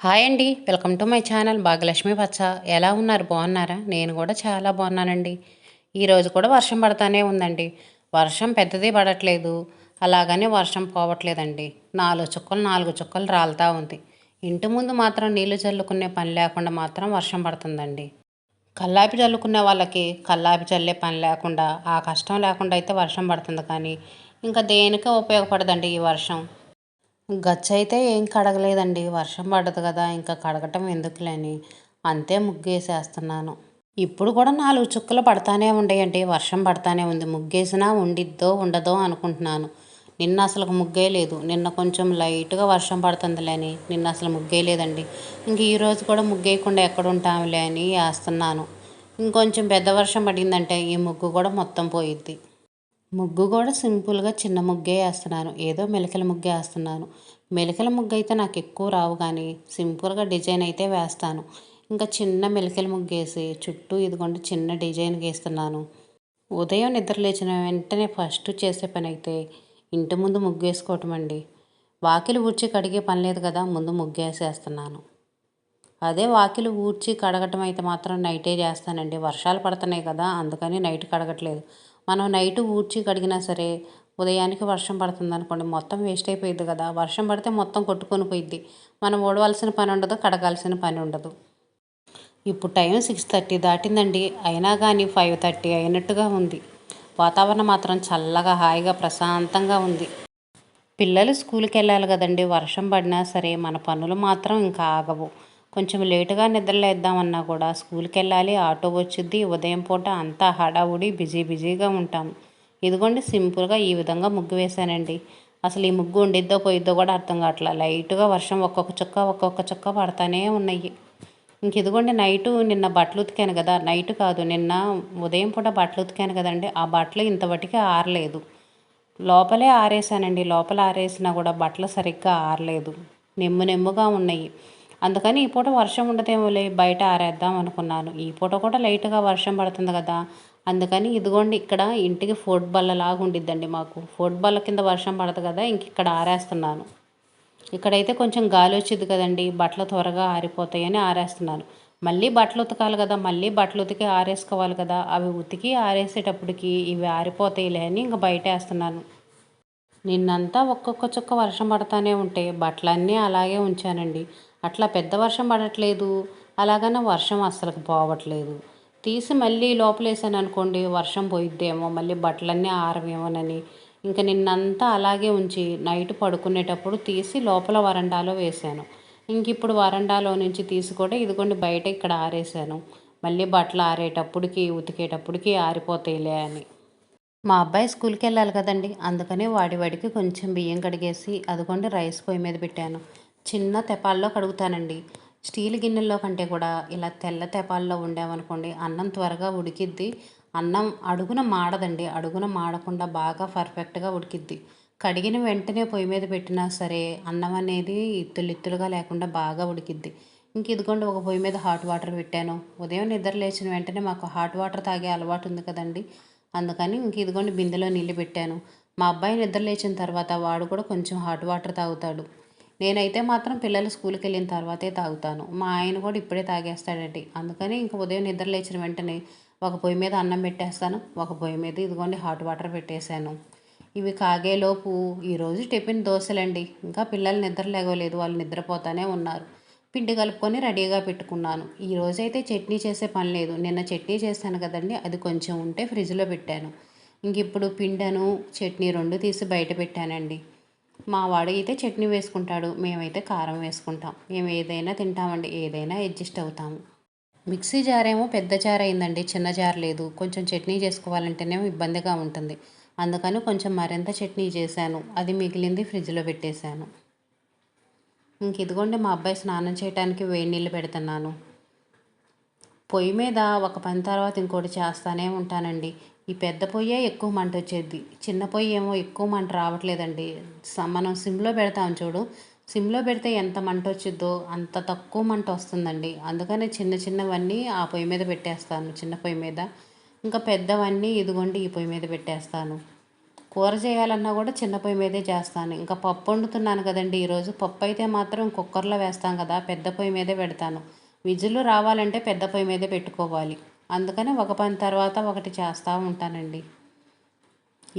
Hi అండి. Welcome to my channel Bhagyalakshmi పచ్చ. ఎలా ఉన్నారు? బాగున్నారా? నేను కూడా చాలా బాగున్నానండి. ఈరోజు కూడా వర్షం పడతానే ఉందండి. వర్షం పెద్దది పడట్లేదు, అలాగని వర్షం పోవట్లేదండి. 4 చుక్కలు రాలుతూ ఉంది. ఇంటి ముందు మాత్రం నీళ్లు చల్లుకునే పని లేకుండా మాత్రం వర్షం పడుతుందండి. కల్లాపి చల్లుకునే వాళ్ళకి కల్లాపి చల్లే పని లేకుండా, ఆ కష్టం లేకుండా అయితే వర్షం పడుతుంది, కానీ ఇంకా దేనికీ ఉపయోగపడదండి ఈ వర్షం. గచ్చయితే ఏం కడగలేదండి. వర్షం పడదు కదా, ఇంకా కడగటం ఎందుకులే అని అంతే ముగ్గేసేస్తున్నాను. ఇప్పుడు కూడా 4 చుక్కలు పడతానే ఉండేయండి. వర్షం పడతానే ఉంది. ముగ్గేసినా ఉండిద్దో ఉండదో అనుకుంటున్నాను. నిన్న అసలు ముగ్గే లేదు. నిన్న కొంచెం లైట్గా వర్షం పడుతుందిలే అని నిన్న అసలు ముగ్గే లేదండి. ఇంక ఈరోజు కూడా ముగ్గేయకుండా ఎక్కడ ఉంటాంలే అని వేస్తున్నాను. ఇంకొంచెం పెద్ద వర్షం పడిందంటే ఈ ముగ్గు కూడా మొత్తం పోయిద్ది. ముగ్గు కూడా సింపుల్గా చిన్న ముగ్గే వేస్తున్నాను. ఏదో మెలికల ముగ్గే వేస్తున్నాను. మెలికల ముగ్గు అయితే నాకు ఎక్కువ రావు, కానీ సింపుల్గా డిజైన్ అయితే వేస్తాను. ఇంకా చిన్న మెలికల ముగ్గు వేసి చుట్టూ ఇదిగోండి చిన్న డిజైన్ గీస్తున్నాను. ఉదయం నిద్ర లేచిన వెంటనే ఫస్ట్ చేసే పని అయితే ఇంటి ముందు ముగ్గు వేసుకోవటం అండి. వాకిలి ఊడ్చి కడిగే పని లేదు కదా, ముందు ముగ్గు వేసేస్తున్నాను. అదే వాకిలి ఊడ్చి కడగటం అయితే మాత్రం నైటే చేస్తానండి. వర్షాలు పడుతున్నాయి కదా, అందుకని నైట్ కడగట్లేదు. మనం నైట్ ఊడ్చి కడిగినా సరే ఉదయానికి వర్షం పడుతుంది అనుకోండి, మొత్తం వేస్ట్ అయిపోయింది కదా. వర్షం పడితే మొత్తం కొట్టుకొని పోయిద్ది. మనం ఊడవలసిన పని ఉండదు, కడగాల్సిన పని ఉండదు. ఇప్పుడు టైం 6:30 దాటిందండి. అయినా కానీ 5:30 అయినట్టుగా ఉంది. వాతావరణం మాత్రం చల్లగా హాయిగా ప్రశాంతంగా ఉంది. పిల్లలు స్కూల్కి వెళ్ళాలి కదండి. వర్షం పడినా సరే మన పనులు మాత్రం ఇంకా ఆగవు. కొంచెం లేటుగా నిద్రలేద్దామన్నా కూడా స్కూల్కి వెళ్ళాలి, ఆటో వచ్చిద్ది. ఉదయం పూట అంతా హడావుడి బిజీగా ఉంటాము. ఇదిగోండి సింపుల్గా ఈ విధంగా ముగ్గు వేశానండి. అసలు ఈ ముగ్గు ఉండిద్దో పోయిద్దో కూడా అర్థం కావట్లేదు. లైట్గా వర్షం ఒక్కొక్క చుక్క పడతానే ఉన్నాయి. ఇంక ఇదిగోండి నిన్న బట్టలు ఉతికాను కదా, నైట్ కాదు నిన్న ఉదయం పూట బట్టలు ఉతికాను కదండి. ఆ బట్టలు ఇంతవరకు ఆరలేదు. లోపలే ఆరేసానండి. లోపల ఆరేసినా కూడా బట్టలు సరిగ్గా ఆరలేదు, నెమ్ముగా ఉన్నాయి. అందుకని ఈ పూట వర్షం ఉండదేమోలే, బయట ఆరేద్దాం అనుకున్నాను. ఈ పూట కూడా లైట్గా వర్షం పడుతుంది కదా, అందుకని ఇదిగోండి ఇక్కడ ఇంటికి ఫోట్ బల్లలాగా ఉండిద్దండి మాకు. ఫోట్ బల్ల కింద వర్షం పడదు కదా, ఇంక ఇక్కడ ఆరేస్తున్నాను. ఇక్కడైతే కొంచెం గాలి వచ్చింది కదండి, బట్టలు త్వరగా ఆరిపోతాయని ఆరేస్తున్నాను. మళ్ళీ బట్టలు ఉతకాలి కదా, మళ్ళీ బట్టలు ఉతికి ఆరేసుకోవాలి కదా. అవి ఉతికి ఆరేసేటప్పటికి ఇవి ఆరిపోతాయిలే అని ఇంక బయట వేస్తున్నాను. నిన్నంతా ఒక్కొక్క చుక్క వర్షం పడతానే ఉంటే బట్టలన్నీ అలాగే ఉంచానండి. అట్లా పెద్ద వర్షం పడట్లేదు, అలాగనే వర్షం అస్సలు పోవట్లేదు. తీసి మళ్ళీ లోపలేసాను అనుకోండి, వర్షం పోయిద్దేమో, మళ్ళీ బట్టలన్నీ ఆరవేమోనని ఇంకా నిన్నంతా అలాగే ఉంచి నైట్ పడుకునేటప్పుడు తీసి లోపల వరండాలో వేశాను. ఇంక ఇప్పుడు వరండాలో నుంచి తీసి కూడా ఇదిగోండి బయట ఇక్కడ ఆరేసాను. మళ్ళీ బట్టలు ఆరేటప్పటికి ఉతికేటప్పటికి ఆరిపోతాయిలే అని. మా అబ్బాయి స్కూల్కి వెళ్ళాలి కదండి, అందుకని వాడికి కొంచెం బియ్యం కడిగేసి అదిగోండి రైస్ పొయ్యి మీద పెట్టాను. చిన్న తెపాల్లో కడుగుతానండి. స్టీల్ గిన్నెల్లో కంటే కూడా ఇలా తెల్ల తెపాల్లో వండామనుకోండి అన్నం త్వరగా ఉడికిద్ది. అన్నం అడుగున మాడదండి. అడుగున మాడకుండా బాగా పర్ఫెక్ట్గా ఉడికిద్ది. కడిగిన వెంటనే పొయ్యి మీద పెట్టినా సరే అన్నం అనేది ఇత్తులుగా లేకుండా బాగా ఉడికిద్ది. ఇంక ఇదిగోండి ఒక పొయ్యి మీద హాట్ వాటర్ పెట్టాను. ఉదయం నిద్ర లేచిన వెంటనే మాకు హాట్ వాటర్ తాగే అలవాటు ఉంది కదండి, అందుకని ఇంక ఇదిగోండి బిందెలో నీళ్ళు పెట్టాను. మా అబ్బాయి నిద్ర లేచిన తర్వాత వాడు కూడా కొంచెం హాట్ వాటర్ తాగుతాడు. నేనైతే మాత్రం పిల్లలు స్కూల్కి వెళ్ళిన తర్వాతే తాగుతాను. మా ఆయన కూడా ఇప్పుడే తాగేస్తాడండి. అందుకని ఇంక ఉదయం నిద్ర లేచిన వెంటనే ఒక పొయ్యి మీద అన్నం పెట్టేస్తాను, ఒక పొయ్యి మీద ఇదిగోండి హాట్ వాటర్ పెట్టేశాను. ఇవి కాగేలోపు ఈరోజు టిఫిన్ దోశలండి. ఇంకా పిల్లలు నిద్ర లేగలేదు, వాళ్ళు నిద్రపోతానే ఉన్నారు. పిండి కలుపుకొని రెడీగా పెట్టుకున్నాను. ఈరోజైతే చట్నీ చేసే పని లేదు. నిన్న చట్నీ చేశాను కదండి, అది కొంచెం ఉంటే ఫ్రిడ్జ్లో పెట్టాను. ఇంక ఇప్పుడు పిండను చట్నీ రెండు తీసి బయట పెట్టానండి. మా వాడు అయితే చట్నీ వేసుకుంటాడు, మేమైతే కారం వేసుకుంటాం. మేము ఏదైనా తింటామండి, ఏదైనా అడ్జస్ట్ అవుతాము. మిక్సీ జార్ ఏమో పెద్ద జార్ అయిందండి, చిన్న జార్ లేదు. కొంచెం చట్నీ చేసుకోవాలంటేనేమో ఇబ్బందిగా ఉంటుంది. అందుకని కొంచెం మరింత చట్నీ చేశాను, అది మిగిలింది ఫ్రిడ్జ్లో పెట్టేశాను. ఇంక ఇదిగోండి మా అబ్బాయి స్నానం చేయడానికి వేడి నీళ్ళు పెడుతున్నాను. పొయ్యి మీద ఒక పని తర్వాత ఇంకోటి చేస్తానే ఉంటానండి. ఈ పెద్ద పొయ్యే ఎక్కువ మంట వచ్చేది, చిన్న పొయ్యి ఏమో ఎక్కువ మంట రావట్లేదండి. మనం సిమ్లో పెడతాం చూడు, సిమ్లో పెడితే ఎంత మంట వచ్చిద్దో అంత తక్కువ మంట వస్తుందండి. అందుకని చిన్నవన్నీ ఆ పొయ్యి మీద పెట్టేస్తాను, చిన్న పొయ్యి మీద. ఇంకా పెద్దవన్నీ ఇదిగోండి ఈ పొయ్యి మీద పెట్టేస్తాను. కూర చేయాలన్నా కూడా చిన్న పొయ్యి మీదే చేస్తాను. ఇంకా పప్పు వండుతున్నాను కదండి ఈరోజు. పప్పు అయితే మాత్రం కుక్కర్లో వేస్తాం కదా, పెద్ద పొయ్యి మీదే పెడతాను. విజిల్లు రావాలంటే పెద్ద పొయ్యి మీదే పెట్టుకోవాలి. అందుకని ఒక పని తర్వాత ఒకటి చేస్తూ ఉంటానండి.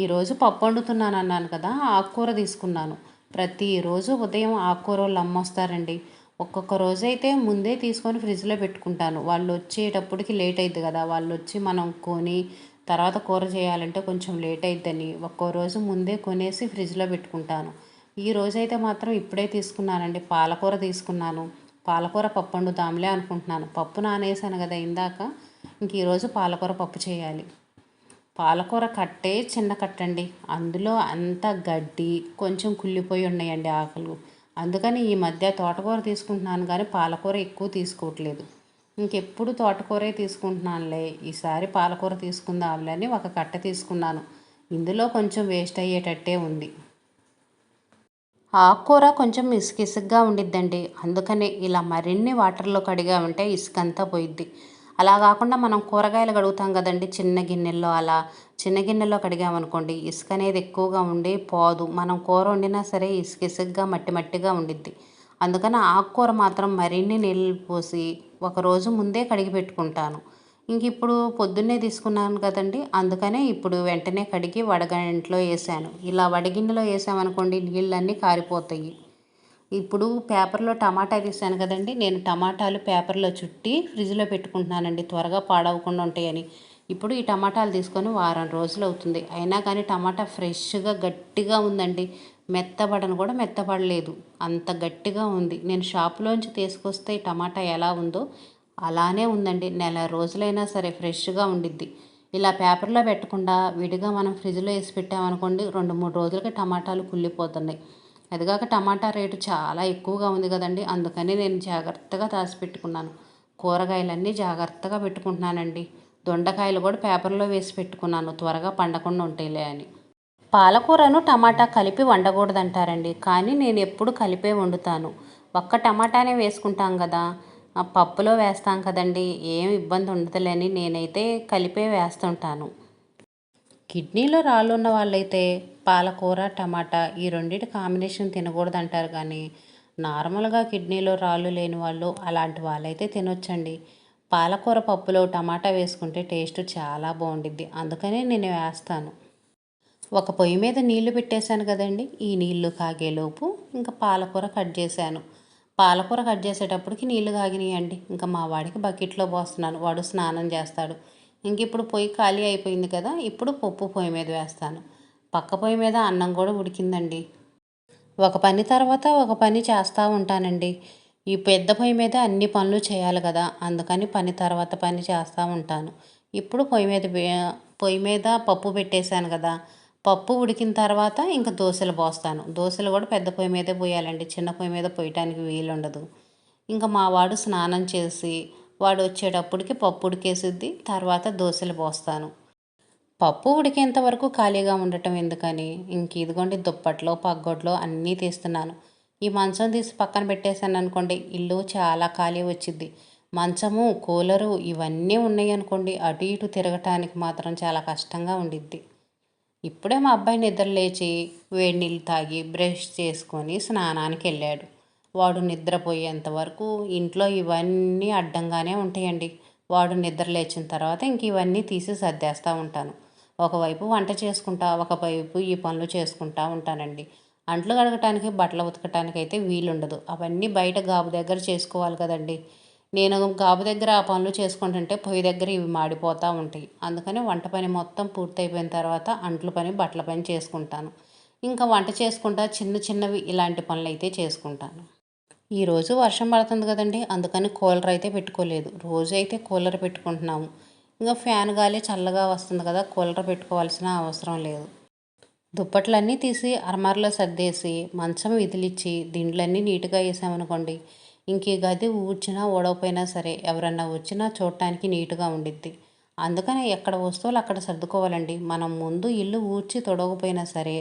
ఈరోజు పప్పు వండుతున్నాను అన్నాను కదా, ఆకుకూర తీసుకున్నాను. ప్రతిరోజు ఉదయం ఆకుకూరలు అమ్మొస్తారండి. ఒక్కొక్క రోజు అయితే ముందే తీసుకొని ఫ్రిడ్జ్లో పెట్టుకుంటాను. వాళ్ళు వచ్చేటప్పటికి లేట్ అవుతుంది కదా, వాళ్ళు వచ్చి మనం కొని తర్వాత కూర చేయాలంటే కొంచెం లేట్ అవుతుందని ఒక్కో రోజు ముందే కొనేసి ఫ్రిడ్జ్లో పెట్టుకుంటాను. ఈ రోజైతే మాత్రం ఇప్పుడే తీసుకున్నానండి. పాలకూర తీసుకున్నాను. పాలకూర పప్పు వండుదాంలే అనుకుంటున్నాను. పప్పు నానేసాను కదా ఇందాక, ఇంక ఈరోజు పాలకూర పప్పు చేయాలి. పాలకూర కట్టే చిన్న కట్టండి. అందులో అంత గడ్డి కొంచెం కుళ్ళిపోయి ఉన్నాయండి ఆకులు. అందుకని ఈ మధ్య తోటకూర తీసుకుంటున్నాను కానీ పాలకూర ఎక్కువ తీసుకోవట్లేదు. ఇంకెప్పుడు తోటకూరే తీసుకుంటున్నానులే, ఈసారి పాలకూర తీసుకుందాంలే అని ఒక కట్ట తీసుకున్నాను. ఇందులో కొంచెం వేస్ట్ అయ్యేటట్టే ఉంది. ఆకుకూర కొంచెం ఇసుక ఇసుకగా ఉండిద్దండి. అందుకనే ఇలా మరిన్ని వాటర్లో కడిగామంటే ఇసుకంతా పోయిద్ది. అలా కాకుండా మనం కూరగాయలు కడుగుతాం కదండి చిన్న గిన్నెల్లో, అలా చిన్న గిన్నెలో కడిగామనుకోండి ఇసుక అనేది ఎక్కువగా ఉండి పోదు. మనం కూర వండినా సరే ఇసుక ఇసుకగా మట్టి మట్టిగా ఉండిద్ది. అందుకని ఆకుకూర మాత్రం మరిన్ని నీళ్ళు పోసి ఒకరోజు ముందే కడిగి పెట్టుకుంటాను. ఇంక ఇప్పుడు పొద్దున్నే తీసుకున్నాను కదండి, అందుకనే ఇప్పుడు వెంటనే కడిగి వడగంట్లో వేసాను. ఇలా వడగిన్నెలో వేసామనుకోండి నీళ్ళన్నీ కారిపోతాయి. ఇప్పుడు పేపర్లో టమాటా తీసాను కదండి, నేను టమాటాలు పేపర్లో చుట్టి ఫ్రిడ్జ్లో పెట్టుకుంటున్నానండి త్వరగా పాడవకుండా ఉంటాయని. ఇప్పుడు ఈ టమాటాలు తీసుకొని వారం రోజులు అవుతుంది, అయినా కానీ టమాటా ఫ్రెష్గా గట్టిగా ఉందండి. మెత్తబడను కూడా మెత్తబడలేదు, అంత గట్టిగా ఉంది. నేను షాపులోంచి తీసుకొస్తే టమాటా ఎలా ఉందో అలానే ఉందండి. నెల రోజులైనా సరే ఫ్రెష్గా ఉండిద్ది. ఇలా పేపర్లో పెట్టకుండా విడిగా మనం ఫ్రిడ్జ్లో వేసి పెట్టామనుకోండి 2-3 రోజులకి టమాటాలు కుళ్ళిపోతున్నాయి. అదిగాక టమాటా రేటు చాలా ఎక్కువగా ఉంది కదండి, అందుకని నేను జాగ్రత్తగా దాచిపెట్టుకున్నాను. కూరగాయలన్నీ జాగ్రత్తగా పెట్టుకుంటున్నానండి. దొండకాయలు కూడా పేపర్లో వేసి పెట్టుకున్నాను త్వరగా పండకుండా ఉంటాయిలే అని. పాలకూరను టమాటా కలిపి వండకూడదంటారండి, కానీ నేను ఎప్పుడు కలిపే వండుతాను. ఒక్క టమాటానే వేసుకుంటాం కదా, ఆ పప్పులో వేస్తాం కదండి, ఏం ఇబ్బంది ఉండదులేని నేనైతే కలిపే వేస్తుంటాను. కిడ్నీలో రాళ్ళు ఉన్న వాళ్ళైతే పాలకూర టమాటా ఈ రెండింటి కాంబినేషన్ తినకూడదు అంటారు, కానీ నార్మల్గా కిడ్నీలో రాళ్ళు లేని వాళ్ళు అలాంటి వాళ్ళైతే తినొచ్చండి. పాలకూర పప్పులో టమాటా వేసుకుంటే టేస్ట్ చాలా బాగుండిద్ది, అందుకనే నేను వేస్తాను. ఒక పొయ్యి మీద నీళ్లు పెట్టేశాను కదండి, ఈ నీళ్లు కాగేలోపు ఇంకా పాలకూర కట్ చేశాను. పాలకూర కట్ చేసేటప్పటికి నీళ్లు కాగినాయండి. ఇంకా మా వాడికి బకెట్లో పోస్తున్నాను, వాడు స్నానం చేస్తాడు. ఇంక ఇప్పుడు పొయ్యి ఖాళీ అయిపోయింది కదా, ఇప్పుడు పప్పు పొయ్యి మీద వేస్తాను. పక్క పొయ్యి మీద అన్నం కూడా ఉడికిందండి. ఒక పని తర్వాత ఒక పని చేస్తూ ఉంటానండి. ఈ పెద్ద పొయ్యి మీద అన్ని పనులు చేయాలి కదా, అందుకని పని తర్వాత పని చేస్తూ ఉంటాను. ఇప్పుడు పొయ్యి మీద పప్పు పెట్టేశాను కదా, పప్పు ఉడికిన తర్వాత ఇంకా దోశలు పోస్తాను. దోశలు కూడా పెద్ద పొయ్యి మీదే పోయాలండి, చిన్న పొయ్యి మీద పోయటానికి వీలుండదు. ఇంకా మా వాడు స్నానం చేసి వాడు వచ్చేటప్పటికి పప్పు ఉడికేసిద్ది, తర్వాత దోశలు పోస్తాను. పప్పు ఉడికేంత వరకు ఖాళీగా ఉండటం ఎందుకని ఇంక ఇదిగోండి దుప్పట్లో పగ్గొడ్లో అన్నీ తీస్తున్నాను. ఈ మంచం తీసి పక్కన పెట్టేశాను అనుకోండి ఇల్లు చాలా ఖాళీ వచ్చిద్ది. మంచము కూలరు ఇవన్నీ ఉన్నాయి అనుకోండి అటు ఇటు తిరగటానికి మాత్రం చాలా కష్టంగా ఉండిద్ది. ఇప్పుడే మా అబ్బాయి నిద్ర లేచి వేడి నీళ్ళు తాగి బ్రష్ చేసుకొని స్నానానికి వెళ్ళాడు. వాడు నిద్రపోయేంత వరకు ఇంట్లో ఇవన్నీ అడ్డంగానే ఉంటాయండి. వాడు నిద్ర లేచిన తర్వాత ఇంక ఇవన్నీ తీసి సర్దేస్తూ ఉంటాను. ఒకవైపు వంట చేసుకుంటా ఒకవైపు ఈ పనులు చేసుకుంటా ఉంటానండి. అంట్లు కడగటానికి బట్టలు ఉతకటానికి అయితే వీలుండదు, అవన్నీ బయట గాబు దగ్గర చేసుకోవాలి కదండి. నేను గాబు దగ్గర ఆ పనులు చేసుకుంటుంటే పొయ్యి దగ్గర ఇవి మాడిపోతూ ఉంటాయి. అందుకని వంట పని మొత్తం పూర్తయిపోయిన తర్వాత అంట్లు పని బట్టల పని చేసుకుంటాను. ఇంకా వంట చేసుకుంటా చిన్న చిన్నవి ఇలాంటి పనులు అయితే చేసుకుంటాను. ఈరోజు వర్షం పడుతుంది కదండి, అందుకని కూలర్ అయితే పెట్టుకోలేదు. రోజు అయితే కూలర్ పెట్టుకుంటున్నాము. ఇంకా ఫ్యాన్ గాలి చల్లగా వస్తుంది కదా, కూలర్ పెట్టుకోవాల్సిన అవసరం లేదు. దుప్పట్లన్నీ తీసి అరమార్లో సర్దేసి మంచం విదిలిచ్చి దిండ్లన్నీ నీట్గా వేసామనుకోండి ఇంక ఈ గది ఊడ్చినా ఊడకపోయినా సరే ఎవరన్నా వచ్చినా చూడటానికి నీట్గా ఉండిద్ది. అందుకని ఎక్కడ వస్తువులు అక్కడ సర్దుకోవాలండి. మనం ముందు ఇల్లు ఊడ్చి తొడవకపోయినా సరే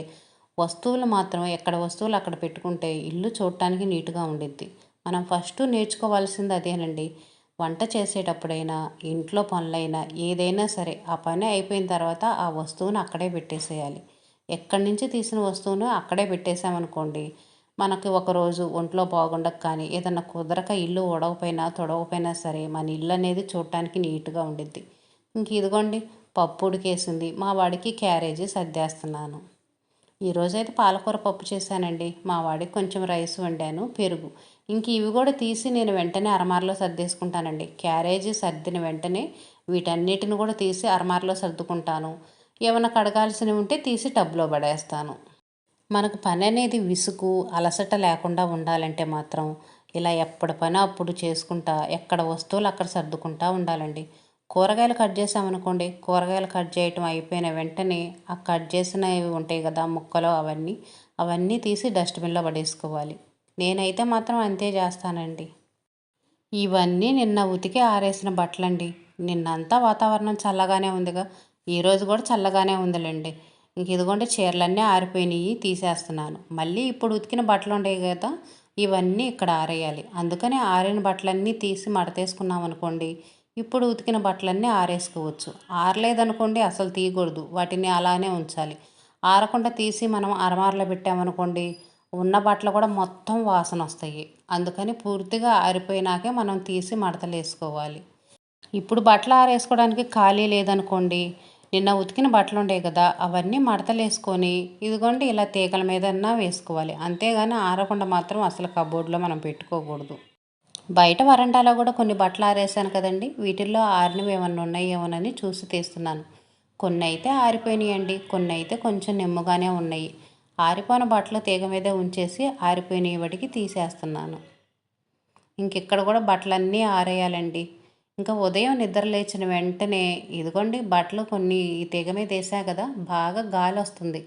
వస్తువులు మాత్రం ఎక్కడ వస్తువులు అక్కడ పెట్టుకుంటే ఇల్లు చూడటానికి నీట్గా ఉండిద్ది. మనం ఫస్ట్ నేర్చుకోవాల్సింది అదేనండి. వంట చేసేటప్పుడైనా ఇంట్లో పనులైనా ఏదైనా సరే ఆ పని అయిపోయిన తర్వాత ఆ వస్తువుని అక్కడే పెట్టేసేయాలి. ఎక్కడి నుంచి తీసిన వస్తువును అక్కడే పెట్టేసామనుకోండి, మనకి ఒకరోజు ఒంట్లో బాగుండక కానీ ఏదన్నా కుదరక ఇల్లు ఊడవపోయినా తుడవకపోయినా సరే మన ఇల్లు అనేది చూడటానికి నీట్గా ఉండిద్ది. ఇంక ఇదిగోండి పప్పు ఉడికేసింది, మా వాడికి క్యారేజీ సర్దేస్తున్నాను. ఈరోజైతే పాలకూర పప్పు చేశానండి. మా వాడికి కొంచెం రైస్ వండాను, పెరుగు. ఇంక ఇవి కూడా తీసి నేను వెంటనే అరమారలో సర్దేసుకుంటానండి. క్యారేజీ సర్దిన వెంటనే వీటన్నిటిని కూడా తీసి అరమారలో సర్దుకుంటాను. ఏమైనా కడగాల్సినవి ఉంటే తీసి టబ్లో పడేస్తాను. మనకు పని అనేది విసుగు అలసట లేకుండా ఉండాలంటే మాత్రం ఇలా ఎప్పటి పని అప్పుడు చేసుకుంటా ఎక్కడ వస్తువులు అక్కడ సర్దుకుంటా ఉండాలండి. కూరగాయలు కట్ చేసామనుకోండి, కూరగాయలు కట్ చేయటం అయిపోయిన వెంటనే ఆ కట్ చేసినవి ఉంటాయి కదా ముక్కలు, అవన్నీ తీసి డస్ట్బిన్లో పడేసుకోవాలి. నేనైతే మాత్రం అంతే చేస్తానండి. ఇవన్నీ నిన్న ఉతికి ఆరేసిన బట్టలండి. నిన్నంతా వాతావరణం చల్లగానే ఉందిగా, ఈరోజు కూడా చల్లగానే ఉందిలేండి. ఇంక ఇదిగోండి చీరలన్నీ ఆరిపోయినాయి, తీసేస్తున్నాను. మళ్ళీ ఇప్పుడు ఉతికిన బట్టలు ఉండేవి కదా, ఇవన్నీ ఇక్కడ ఆరేయాలి. అందుకని ఆరిన బట్టలన్నీ తీసి మడతేసుకున్నాం అనుకోండి, ఇప్పుడు ఉతికిన బట్టలన్నీ ఆరేసుకోవచ్చు. ఆరలేదనుకోండి అసలు తీయకూడదు, వాటిని అలానే ఉంచాలి. ఆరకుండా తీసి మనం అరమారలో పెట్టామనుకోండి, ఉన్న బట్టలు కూడా మొత్తం వాసన వస్తాయి. అందుకని పూర్తిగా ఆరిపోయినాకే మనం తీసి మడతలు వేసుకోవాలి. ఇప్పుడు బట్టలు ఆరేసుకోవడానికి ఖాళీ లేదనుకోండి, నిన్న ఉతికిన బట్టలు ఉండేవి కదా, అవన్నీ మడతలు వేసుకొని ఇదిగోండి ఇలా తీగల మీదన్నా వేసుకోవాలి. అంతేగాని ఆరకుండా మాత్రం అసలు కబోర్డ్లో మనం పెట్టుకోకూడదు. బయట వరండాలో కూడా కొన్ని బట్టలు ఆరేసాను కదండి, వీటిల్లో ఆరినవి ఏమన్నా ఉన్నాయేమోనని చూసి తీస్తున్నాను. కొన్ని అయితే ఆరిపోయినాయండి, కొన్ని అయితే కొంచెం నెమ్మగానే ఉన్నాయి. ఆరిపోయిన బట్టలు తీగ మీదే ఉంచేసి ఆరిపోయిన వాటికి తీసేస్తున్నాను. ఇంకెక్కడ కూడా బట్టలన్నీ ఆరేయాలండి. ఇంకా ఉదయం నిద్ర లేచిన వెంటనే ఇదిగోండి బట్టలు కొన్ని ఈ తీగ మీద వేసా కదా, బాగా గాలి వస్తుంది.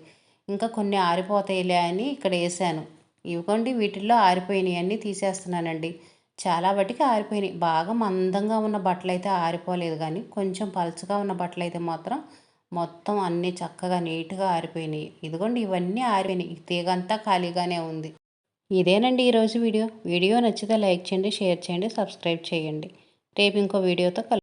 ఇంకా కొన్ని ఆరిపోతాయిలే అని ఇక్కడ వేసాను. ఇవిగోండి వీటిల్లో ఆరిపోయినాయి అన్నీ తీసేస్తున్నానండి. చాలా వాటికి ఆరిపోయినాయి. బాగా మందంగా ఉన్న బట్టలు అయితే ఆరిపోలేదు, కానీ కొంచెం పలుచగా ఉన్న బట్టలు అయితే మాత్రం మొత్తం అన్నీ చక్కగా నీట్గా ఆరిపోయినాయి. ఇదిగోండి ఇవన్నీ ఆరిపోయినాయి. ఈ తీగ అంతా ఖాళీగానే ఉంది. ఇదేనండి ఈరోజు వీడియో. వీడియో నచ్చితే లైక్ చేయండి, షేర్ చేయండి, సబ్స్క్రైబ్ చేయండి. రేపు ఇంకో వీడియోతో